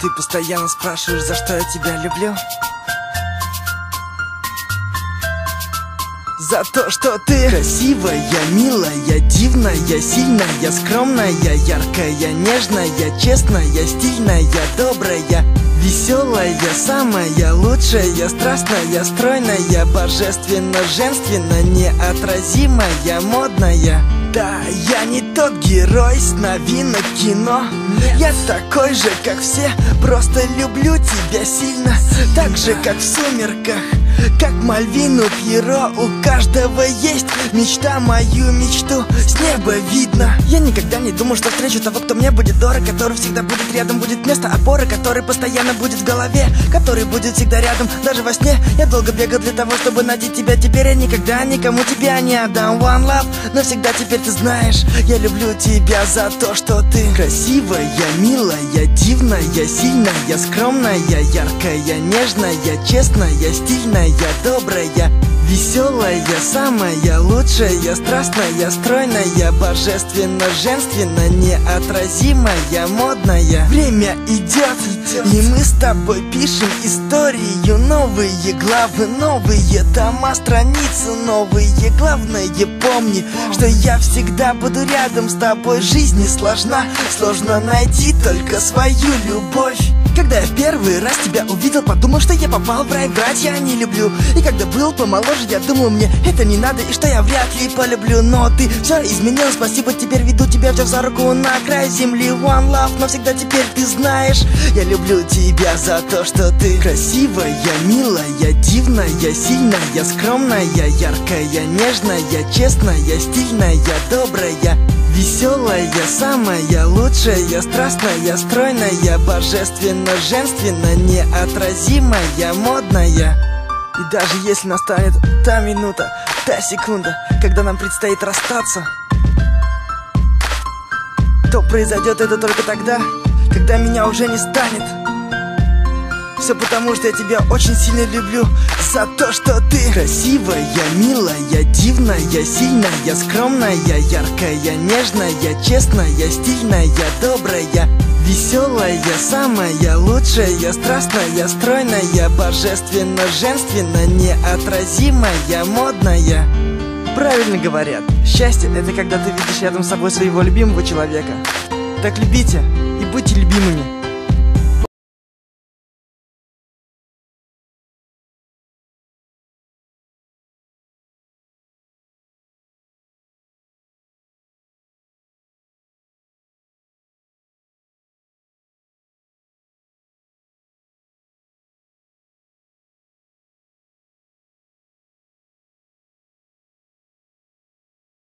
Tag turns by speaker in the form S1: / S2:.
S1: Ты постоянно спрашиваешь, за что я тебя люблю. За то, что ты красивая, милая, дивная, сильная, скромная, яркая, нежная, честная, стильная, добрая, веселая, самая лучшая, страстная, стройная, божественно, женственно, неотразимая, модная. Да, я не тот герой с новинок кино. Нет. Я такой же, как все, просто люблю тебя сильно. Так же, как в «Сумерках», как Мальвину Пьеро. У каждого есть мечта, мою мечту с неба видно. Я никогда не думал, что встречу того, кто мне будет дорог, который всегда будет рядом, будет место опоры, который постоянно будет в голове, который будет всегда рядом, даже во сне. Я долго бегал для того, чтобы найти тебя. Теперь я никогда никому тебя не отдам. One love, навсегда теперь ты знаешь, я люблю тебя за то, что ты красивая, милая, дивная, сильная, скромная, яркая, нежная, честная, стильная, добрая, веселая, самая лучшая, страстная, стройная, божественно, женственно, неотразимая, модная. Время идет, и мы с тобой пишем историю. Новые главы, новые тома, страницы новые. Главное, помни, что я всегда буду рядом с тобой. Жизнь не сложна, сложно найти только свою любовь. Когда я в первый раз тебя увидел, подумал, что я попал в рай, врать я не люблю. И когда был помоложе, я думал, мне это не надо, и что я вряд ли полюблю. Но ты все изменил, спасибо, теперь веду тебя, взяв за руку на край земли. One love, навсегда теперь ты знаешь, я люблю тебя за то, что ты красивая, милая, дивная, сильная, скромная, яркая, нежная, честная, стильная, добрая, веселая, самая лучшая, страстная, стройная, божественно, женственно, неотразимая, модная. И даже если настанет та минута, та секунда, когда нам предстоит расстаться, то произойдет это только тогда, когда меня уже не станет. Все потому, что я тебя очень сильно люблю. За то, что ты красивая, милая, дивная, сильная, скромная, яркая, нежная, честная, стильная, добрая, веселая, самая лучшая, страстная, стройная, божественно, женственно, неотразимая, модная. Правильно говорят, счастье — это когда ты видишь рядом с собой своего любимого человека. Так любите и будьте любимыми.